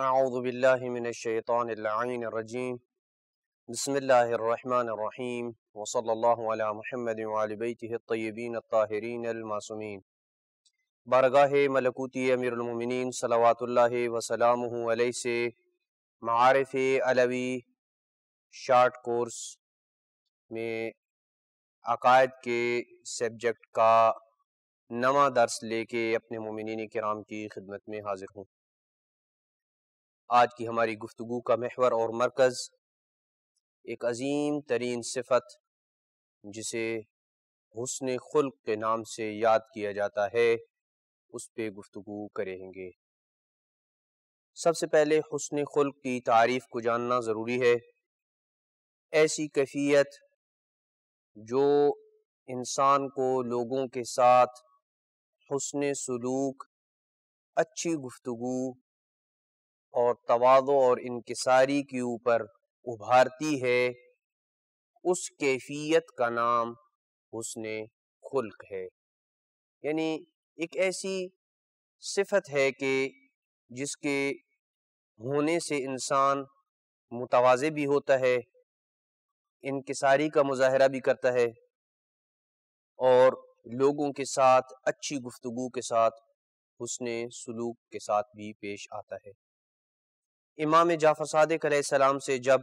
اعوذ باللہ من الشیطان اللعین الرجیم بسم اللہ الرحمن الرحیم وصلی اللہ علی محمد وعلی بیتہ الطیبین الطاہرین المعصومین۔ بارگاہ ملکوتی امیر المومنین صلوات اللہ وسلامہ علیہ سے معارف علوی شارٹ کورس میں عقائد کے سبجیکٹ کا نواں درس لے کے اپنے مومنین کرام کی خدمت میں حاضر ہوں۔ آج کی ہماری گفتگو کا محور اور مرکز ایک عظیم ترین صفت جسے حسن خلق کے نام سے یاد کیا جاتا ہے اس پہ گفتگو کریں گے۔ سب سے پہلے حسن خلق کی تعریف کو جاننا ضروری ہے۔ ایسی کیفیت جو انسان کو لوگوں کے ساتھ حسن سلوک، اچھی گفتگو اور تواضع اور انکساری کے اوپر ابھارتی ہے، اس کیفیت کا نام حسن خلق ہے۔ یعنی ایک ایسی صفت ہے کہ جس کے ہونے سے انسان متواضع بھی ہوتا ہے، انکساری کا مظاہرہ بھی کرتا ہے اور لوگوں کے ساتھ اچھی گفتگو کے ساتھ حسن سلوک کے ساتھ بھی پیش آتا ہے۔ امام جعفر صادق علیہ السلام سے جب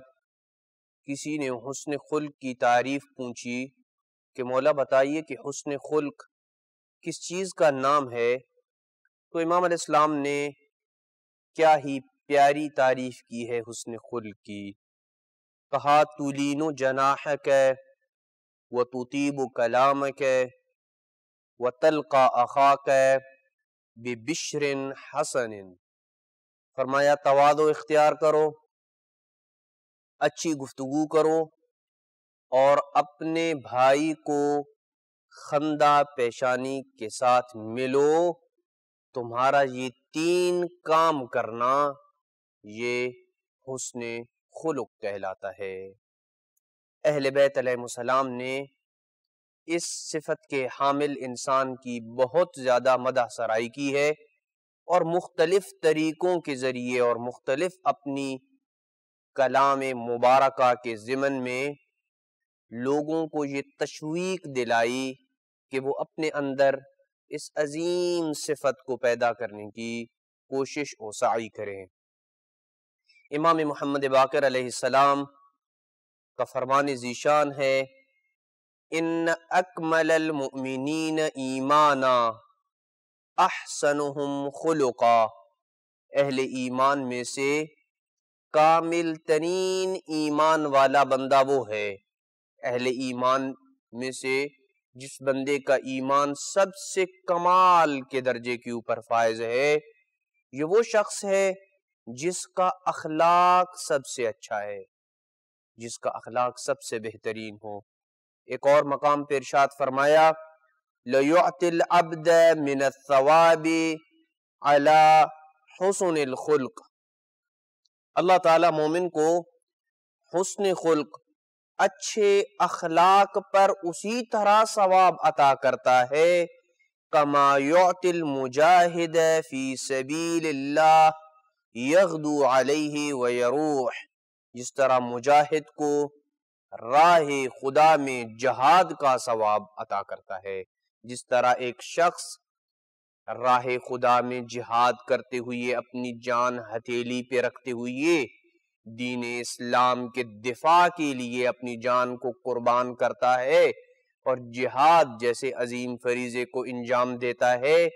کسی نے حسن خلق کی تعریف پوچھی کہ مولا بتائیے کہ حسن خلق کس چیز کا نام ہے، تو امام علیہ السلام نے کیا ہی پیاری تعریف کی ہے حسن خلق کی۔ کہا تلین جناحک وتطیب کلامک وتلقى اخاک ببشر حسن۔ فرمایا تواضع اختیار کرو، اچھی گفتگو کرو اور اپنے بھائی کو خندہ پیشانی کے ساتھ ملو۔ تمہارا یہ تین کام کرنا یہ حسن خلق کہلاتا ہے۔ اہل بیت علیہ السلام نے اس صفت کے حامل انسان کی بہت زیادہ مدح سرائی کی ہے اور مختلف طریقوں کے ذریعے اور مختلف اپنی کلام مبارکہ کے ضمن میں لوگوں کو یہ تشویق دلائی کہ وہ اپنے اندر اس عظیم صفت کو پیدا کرنے کی کوشش و سعی کریں۔ امام محمد باقر علیہ السلام کا فرمان ذیشان ہے ان اکمل المؤمنین ایمانا احسنہم خلقا۔ اہل ایمان میں سے کامل ترین ایمان والا بندہ وہ ہے، اہل ایمان میں سے جس بندے کا ایمان سب سے کمال کے درجے کے اوپر فائز ہے، یہ وہ شخص ہے جس کا اخلاق سب سے اچھا ہے، جس کا اخلاق سب سے بہترین ہو۔ ایک اور مقام پہ ارشاد فرمایا لَيُعْتِ الْعَبْدَ مِنَ الثَّوَابِ عَلَى حُسْنِ الْخُلْقِ۔ اللہ تعالیٰ مومن کو حسن خلق، اچھے اخلاق پر اسی طرح ثواب عطا کرتا ہے كَمَا يُعْتِ الْمُجَاهِدَ فِي سَبِيلِ اللَّهِ يَغْدُو عَلَيْهِ وَيَرُوحِ۔ جس طرح مجاہد کو راہ خدا میں جہاد کا ثواب عطا کرتا ہے، جس طرح ایک شخص راہ خدا میں جہاد کرتے ہوئے اپنی جان ہتھیلی پہ رکھتے ہوئے دین اسلام کے دفاع کے لیے اپنی جان کو قربان کرتا ہے اور جہاد جیسے عظیم فریضے کو انجام دیتا ہے،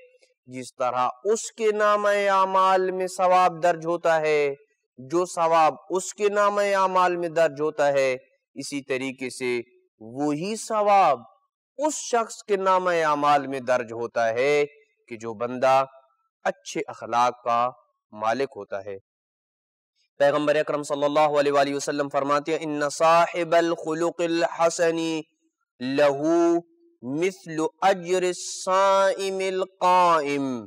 جس طرح اس کے نامہ اعمال میں ثواب درج ہوتا ہے، جو ثواب اس کے نامہ اعمال میں درج ہوتا ہے، اسی طریقے سے وہی ثواب اس شخص کے نامہ اعمال میں درج ہوتا ہے کہ جو بندہ اچھے اخلاق کا مالک ہوتا ہے۔ پیغمبر اکرم صلی اللہ علیہ وآلہ وسلم فرماتے ہیں ان صاحب الخلق الحسن لہو مثل اجر الصائم القائم۔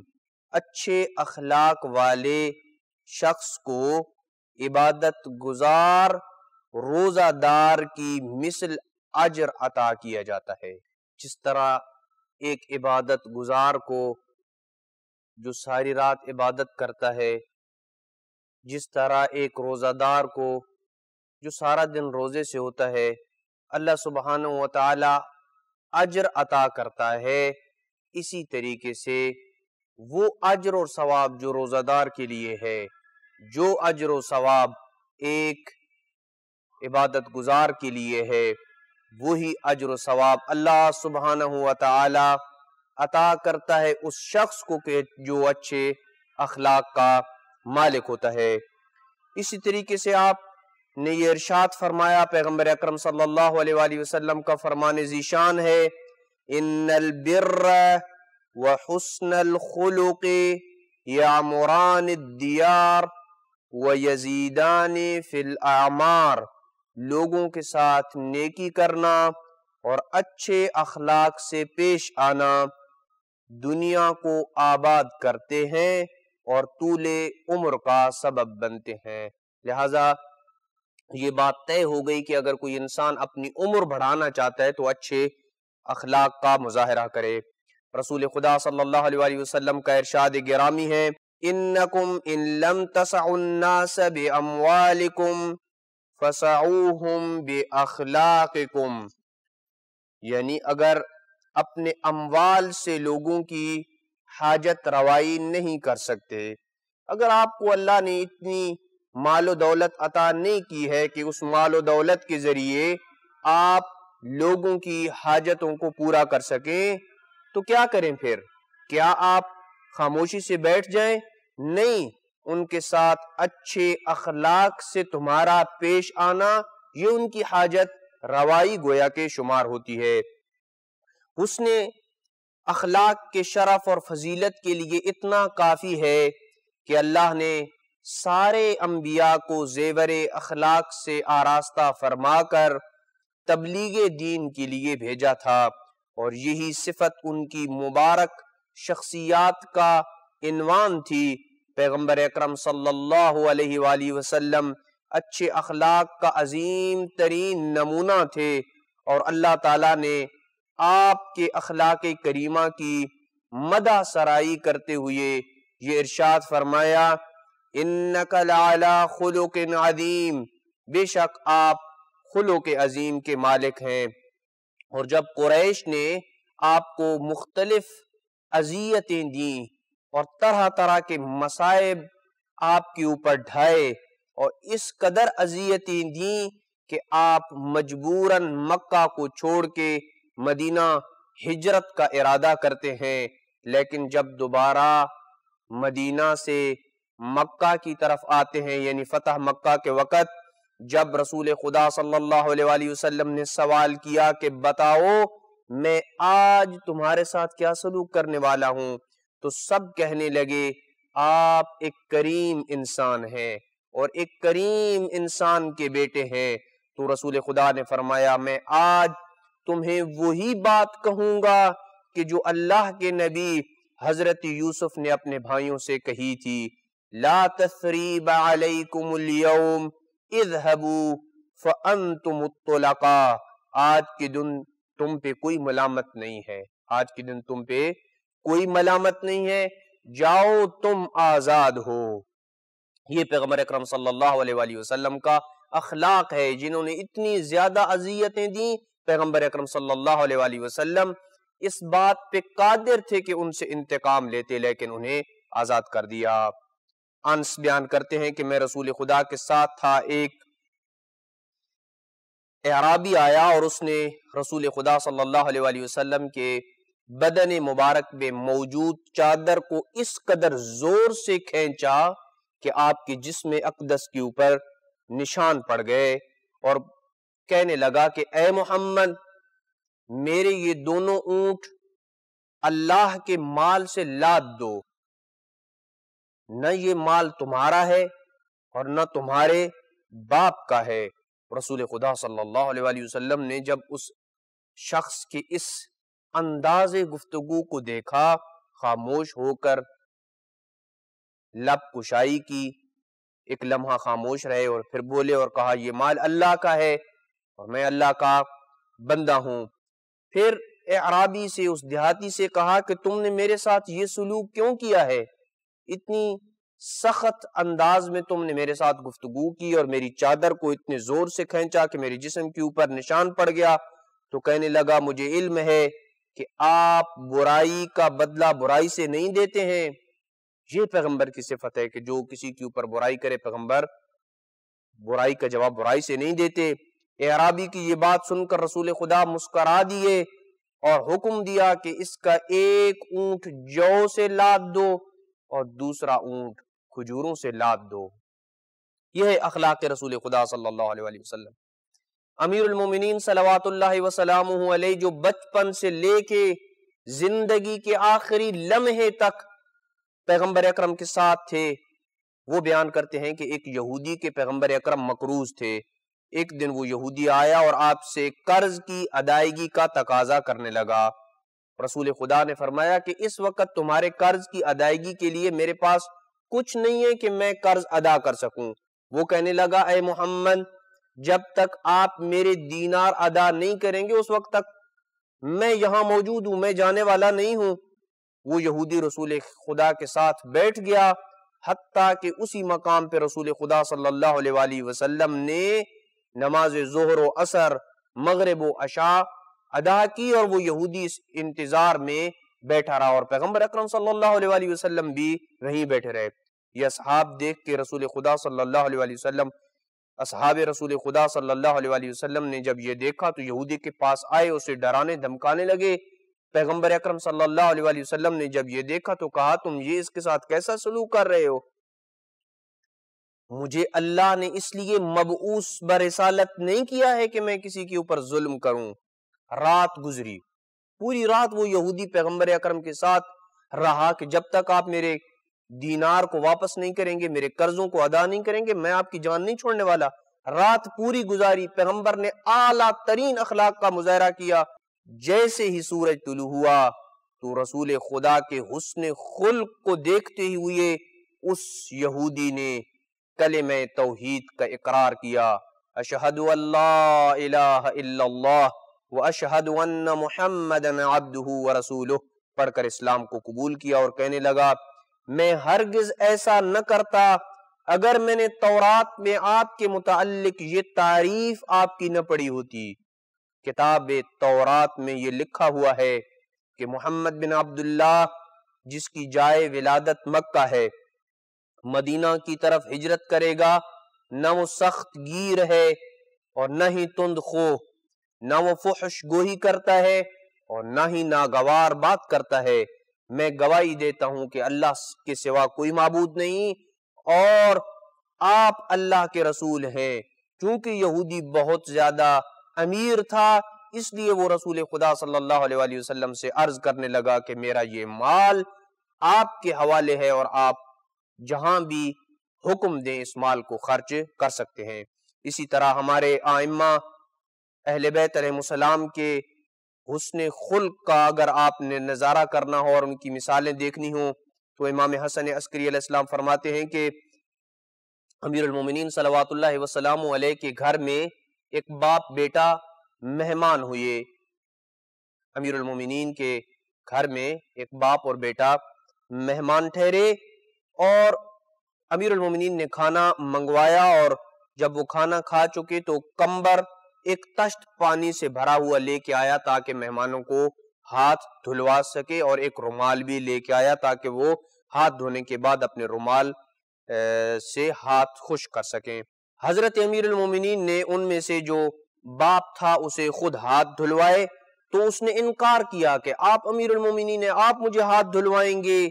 اچھے اخلاق والے شخص کو عبادت گزار روزہ دار کی مثل اجر عطا کیا جاتا ہے۔ جس طرح ایک عبادت گزار کو جو ساری رات عبادت کرتا ہے جس طرح ایک روزہ دار کو جو سارا دن روزے سے ہوتا ہے اللہ سبحانہ و تعالی اجر عطا کرتا ہے، اسی طریقے سے وہ اجر اور ثواب جو روزہ دار کے لیے ہے، جو اجر و ثواب ایک عبادت گزار کے لیے ہے، وہی اجر و ثواب اللہ سبحانہ و تعالی عطا کرتا ہے اس شخص کو کہ جو اچھے اخلاق کا مالک ہوتا ہے۔ اسی طریقے سے آپ نے یہ ارشاد فرمایا، پیغمبر اکرم صلی اللہ علیہ وآلہ وسلم کا فرمان ذیشان ہے، ان البر وحسن الخلق یعمران الدیار ویزیدان فی الاعمار، لوگوں کے ساتھ نیکی کرنا اور اچھے اخلاق سے پیش آنا دنیا کو آباد کرتے ہیں اور طول عمر کا سبب بنتے ہیں۔ لہٰذا یہ بات طے ہو گئی کہ اگر کوئی انسان اپنی عمر بڑھانا چاہتا ہے تو اچھے اخلاق کا مظاہرہ کرے۔ رسول خدا صلی اللہ علیہ وآلہ وسلم کا ارشاد گرامی ہے، انکم ان لم تسعوا الناس باموالکم فسعوہم باخلاقکم، یعنی اگر اپنے اموال سے لوگوں کی حاجت روائی نہیں کر سکتے، اگر آپ کو اللہ نے اتنی مال و دولت عطا نہیں کی ہے کہ اس مال و دولت کے ذریعے آپ لوگوں کی حاجتوں کو پورا کر سکیں، تو کیا کریں پھر؟ کیا آپ خاموشی سے بیٹھ جائیں؟ نہیں، ان کے ساتھ اچھے اخلاق سے تمہارا پیش آنا یہ ان کی حاجت روائی گویا کے شمار ہوتی ہے۔ حسن اخلاق کے شرف اور فضیلت کے لیے اتنا کافی ہے کہ اللہ نے سارے انبیاء کو زیور اخلاق سے آراستہ فرما کر تبلیغ دین کے لیے بھیجا تھا، اور یہی صفت ان کی مبارک شخصیات کا عنوان تھی۔ پیغمبر اکرم صلی اللہ علیہ وآلہ وسلم اچھے اخلاق کا عظیم ترین نمونہ تھے، اور اللہ تعالیٰ نے آپ کے اخلاق کریمہ کی مدح سرائی کرتے ہوئے یہ ارشاد فرمایا، انک لعلی خلق عظیم، بے شک آپ خلق عظیم کے مالک ہیں۔ اور جب قریش نے آپ کو مختلف اذیتیں دیں اور طرح طرح کے مصائب آپ کے اوپر ڈھائے اور اس قدر اذیتیں دیں کہ آپ مجبوراً مکہ کو چھوڑ کے مدینہ ہجرت کا ارادہ کرتے ہیں، لیکن جب دوبارہ مدینہ سے مکہ کی طرف آتے ہیں، یعنی فتح مکہ کے وقت جب رسول خدا صلی اللہ علیہ وآلہ وسلم نے سوال کیا کہ بتاؤ میں آج تمہارے ساتھ کیا سلوک کرنے والا ہوں، تو سب کہنے لگے آپ ایک کریم انسان ہیں اور ایک کریم انسان کے بیٹے ہیں۔ تو رسول خدا نے فرمایا میں آج تمہیں وہی بات کہوں گا کہ جو اللہ کے نبی حضرت یوسف نے اپنے بھائیوں سے کہی تھی، لا تثریب علیکم اليوم اذهبوا فانتم الطلقاء، آج کے دن تم پہ کوئی ملامت نہیں ہے، آج کے دن تم پہ کوئی ملامت نہیں ہے، جاؤ تم آزاد ہو۔ یہ پیغمبر اکرم صلی اللہ علیہ وآلہ وسلم کا اخلاق ہے، جنہوں نے اتنی زیادہ اذیتیں دیں، پیغمبر اکرم صلی اللہ علیہ وآلہ وسلم اس بات پہ قادر تھے کہ ان سے انتقام لیتے، لیکن انہیں آزاد کر دیا۔ انس بیان کرتے ہیں کہ میں رسول خدا کے ساتھ تھا، ایک اعرابی آیا اور اس نے رسول خدا صلی اللہ علیہ وآلہ وسلم کے بدن مبارک میں موجود چادر کو اس قدر زور سے کھینچا کہ آپ کے جسم اقدس کے اوپر نشان پڑ گئے، اور کہنے لگا کہ اے محمد میرے یہ دونوں اونٹ اللہ کے مال سے لاد دو، نہ یہ مال تمہارا ہے اور نہ تمہارے باپ کا ہے۔ رسول خدا صلی اللہ علیہ وآلہ وسلم نے جب اس شخص کے اس انداز گفتگو کو دیکھا، خاموش ہو کر لب کشائی کی، ایک لمحہ خاموش رہے اور پھر بولے اور کہا یہ مال اللہ کا ہے اور میں اللہ کا بندہ ہوں۔ پھر اعرابی سے، اس دیہاتی سے کہا کہ تم نے میرے ساتھ یہ سلوک کیوں کیا ہے؟ اتنی سخت انداز میں تم نے میرے ساتھ گفتگو کی اور میری چادر کو اتنے زور سے کھینچا کہ میرے جسم کے اوپر نشان پڑ گیا. تو کہنے لگا مجھے علم ہے کہ آپ برائی کا بدلہ برائی سے نہیں دیتے ہیں. یہ پیغمبر کی صفت ہے کہ جو کسی کے اوپر برائی کرے پیغمبر برائی کا جواب برائی سے نہیں دیتے. اعرابی کی یہ بات سن کر رسول خدا مسکرا دیے اور حکم دیا کہ اس کا ایک اونٹ جو سے لاد دو اور دوسرا اونٹ کھجوروں سے لاد دو. یہ ہے اخلاق رسول خدا صلی اللہ علیہ وسلم. امیر المومنین صلوات اللہ وسلامہ علیہ جو بچپن سے لے کے زندگی کے آخری لمحے تک پیغمبر اکرم کے ساتھ تھے، وہ بیان کرتے ہیں کہ ایک یہودی کے پیغمبر اکرم مقروض تھے. ایک دن وہ یہودی آیا اور آپ سے قرض کی ادائیگی کا تقاضا کرنے لگا. رسول خدا نے فرمایا کہ اس وقت تمہارے قرض کی ادائیگی کے لیے میرے پاس کچھ نہیں ہے کہ میں قرض ادا کر سکوں. وہ کہنے لگا اے محمد جب تک آپ میرے دینار ادا نہیں کریں گے اس وقت تک میں یہاں موجود ہوں، میں جانے والا نہیں ہوں. وہ یہودی رسول خدا کے ساتھ بیٹھ گیا حتیٰ کہ اسی مقام پہ رسول خدا صلی اللہ علیہ وآلہ وسلم نے نماز ظہر و عصر مغرب و عشاء ادا کی اور وہ یہودی اس انتظار میں بیٹھا رہا اور پیغمبر اکرم صلی اللہ علیہ وآلہ وسلم بھی وہیں بیٹھے رہے. یہ اصحاب دیکھ کے رسول خدا صلی اللہ علیہ وآلہ وسلم اصحاب رسول خدا صلی اللہ علیہ وآلہ وسلم نے جب یہ دیکھا تو یہودی کے پاس آئے، اسے ڈرانے دھمکانے لگے. پیغمبر اکرم صلی اللہ علیہ وآلہ وسلم نے جب یہ دیکھا تو کہا تم یہ اس کے ساتھ کیسا سلوک کر رہے ہو؟ مجھے اللہ نے اس لیے مبعوث برسالت نہیں کیا ہے کہ میں کسی کے اوپر ظلم کروں. رات گزری، پوری رات وہ یہودی پیغمبر اکرم کے ساتھ رہا کہ جب تک آپ میرے دینار کو واپس نہیں کریں گے، میرے قرضوں کو ادا نہیں کریں گے، میں آپ کی جان نہیں چھوڑنے والا. رات پوری گزاری، پیغمبر نے اعلیٰ ترین اخلاق کا مظاہرہ کیا. جیسے ہی سورج طلوع ہوا تو رسول خدا کے حسن خلق کو دیکھتے ہوئے اس یہودی نے کلمہ توحید کا اقرار کیا، اشہد ان لا الہ الا اللہ واشہد ان محمدا عبدہ ورسولہ، پڑھ کر اسلام کو قبول کیا اور کہنے لگا میں ہرگز ایسا نہ کرتا اگر میں نے تورات میں آپ کے متعلق یہ تعریف آپ کی نہ پڑھی ہوتی. کتاب تورات میں یہ لکھا ہوا ہے کہ محمد بن عبداللہ جس کی جائے ولادت مکہ ہے مدینہ کی طرف ہجرت کرے گا، نہ وہ سخت گیر ہے اور نہ ہی تند خو، نہ وہ فحش گوئی کرتا ہے اور نہ ہی ناگوار بات کرتا ہے. میں گواہی دیتا ہوں کہ اللہ کے سوا کوئی معبود نہیں اور آپ اللہ کے رسول ہیں. چونکہ یہودی بہت زیادہ امیر تھا اس لیے وہ رسول خدا صلی اللہ علیہ وآلہ وسلم سے عرض کرنے لگا کہ میرا یہ مال آپ کے حوالے ہے اور آپ جہاں بھی حکم دیں اس مال کو خرچ کر سکتے ہیں. اسی طرح ہمارے ائمہ اہل بیت علیہ السلام کے حسن خلق کا اگر آپ نے نظارہ کرنا ہو اور ان کی مثالیں دیکھنی ہوں تو امام حسن عسکری علیہ السلام فرماتے ہیں کہ امیر المومنین صلوات اللہ وسلام علیہ کے گھر میں ایک باپ بیٹا مہمان ہوئے. امیر المومنین کے گھر میں ایک باپ اور بیٹا مہمان ٹھہرے اور امیر المومنین نے کھانا منگوایا اور جب وہ کھانا کھا چکے تو کمبر ایک تشت پانی سے بھرا ہوا لے کے آیا تاکہ مہمانوں کو ہاتھ دھلوا سکے اور ایک رومال بھی لے کے آیا تاکہ وہ ہاتھ دھونے کے بعد اپنے رومال سے ہاتھ خشک کر سکیں. حضرت امیر المومنین نے ان میں سے جو باپ تھا اسے خود ہاتھ دھلوائے تو اس نے انکار کیا کہ آپ امیر المومنین ہیں، آپ مجھے ہاتھ دھلوائیں گے.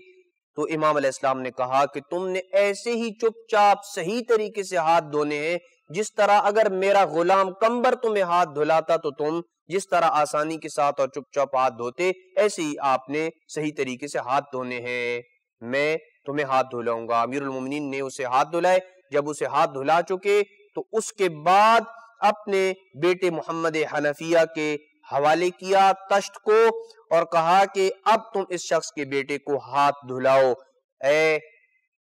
تو امام علیہ السلام نے کہا کہ تم نے ایسے ہی چپ چاپ صحیح طریقے سے ہاتھ دھونے ہیں جس طرح اگر میرا غلام کمبر تمہیں ہاتھ دھلاتا تو تم جس طرح آسانی کے ساتھ اور چپ چاپ ہاتھ دھوتے ایسے ہی آپ نے صحیح طریقے سے ہاتھ دھونے ہیں، میں تمہیں ہاتھ دھلاؤں گا. امیر المومنین نے اسے ہاتھ دھلائے. جب اسے ہاتھ دھلا چکے تو اس کے بعد اپنے بیٹے محمد حنفیہ کے حوالے کیا تشت کو اور کہا کہ اب تم اس شخص کے بیٹے کو ہاتھ دھلاؤ. اے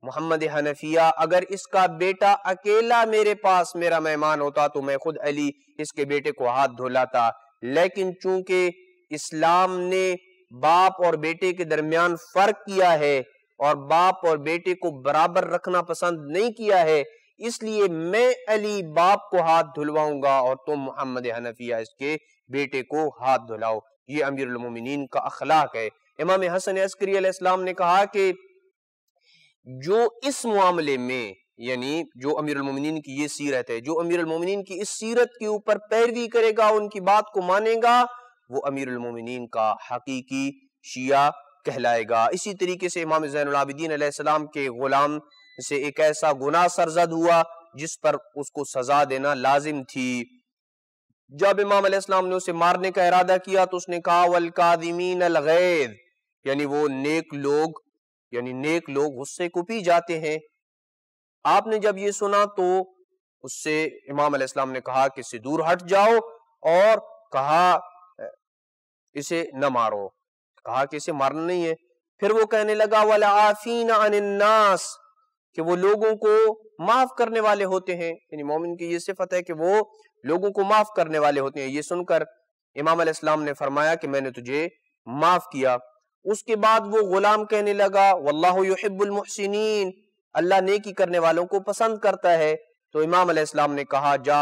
محمد حنفیہ اگر اس کا بیٹا اکیلا میرے پاس میرا مہمان ہوتا تو میں خود علی اس کے بیٹے کو ہاتھ دھلاتا، لیکن چونکہ اسلام نے باپ اور بیٹے کے درمیان فرق کیا ہے اور باپ اور بیٹے کو برابر رکھنا پسند نہیں کیا ہے، اس لیے میں علی باپ کو ہاتھ دھلواؤں گا اور تم محمد حنفیہ اس کے بیٹے کو ہاتھ دھلاؤ۔ یہ امیر المومنین کا اخلاق ہے۔ امام حسن عسکری علیہ السلام نے کہا کہ جو اس معاملے میں، یعنی جو امیر المومنین کی یہ سیرت ہے، جو امیر المومنین کی اس سیرت کے اوپر پیروی کرے گا، ان کی بات کو مانے گا، وہ امیر المومنین کا حقیقی شیعہ کہلائے گا۔ اسی طریقے سے امام زین العابدین علیہ السلام کے غلام سے ایک ایسا گناہ سرزد ہوا جس پر اس کو سزا دینا لازم تھی۔ جب امام علیہ السلام نے اسے مارنے کا ارادہ کیا تو اس نے کہا والکاظمین الغیظ، یعنی وہ نیک لوگ غصے کو پی جاتے ہیں۔ آپ نے جب یہ سنا تو اس سے امام علیہ السلام نے کہا کہ اس سے دور ہٹ جاؤ، اور کہا اسے نہ مارو، کہا کہ اسے مارنا نہیں ہے۔ پھر وہ کہنے لگا والعافین عن الناس، کہ وہ لوگوں کو معاف کرنے والے ہوتے ہیں، یعنی مومن کی یہ صفت ہے کہ وہ لوگوں کو معاف کرنے والے ہوتے ہیں۔ یہ سن کر امام علیہ السلام نے فرمایا کہ میں نے تجھے معاف کیا۔ اس کے بعد وہ غلام کہنے لگا واللہ یحب المحسنین، اللہ نیکی کرنے والوں کو پسند کرتا ہے۔ تو امام علیہ السلام نے کہا جا،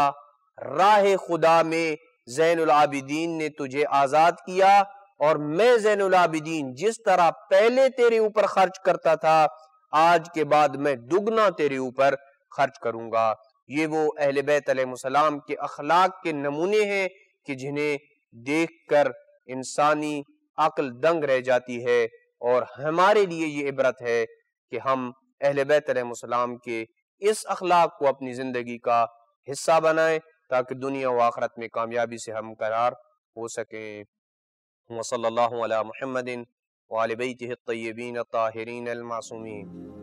راہ خدا میں زین العابدین نے تجھے آزاد کیا، اور میں زین العابدین جس طرح پہلے تیرے اوپر خرچ کرتا تھا، آج کے بعد میں دگنا تیرے اوپر خرچ کروں گا۔ یہ وہ اہل بیت علیہ السلام کے اخلاق کے نمونے ہیں کہ جنہیں دیکھ کر انسانی عقل دنگ رہ جاتی ہے، اور ہمارے لیے یہ عبرت ہے کہ ہم اہل بیت علیہ السلام کے اس اخلاق کو اپنی زندگی کا حصہ بنائیں تاکہ دنیا و آخرت میں کامیابی سے ہمکنار ہو سکیں۔ وصلی اللہ علی محمد وعلی بیتہ الطیبین الطاہرین المعصومین۔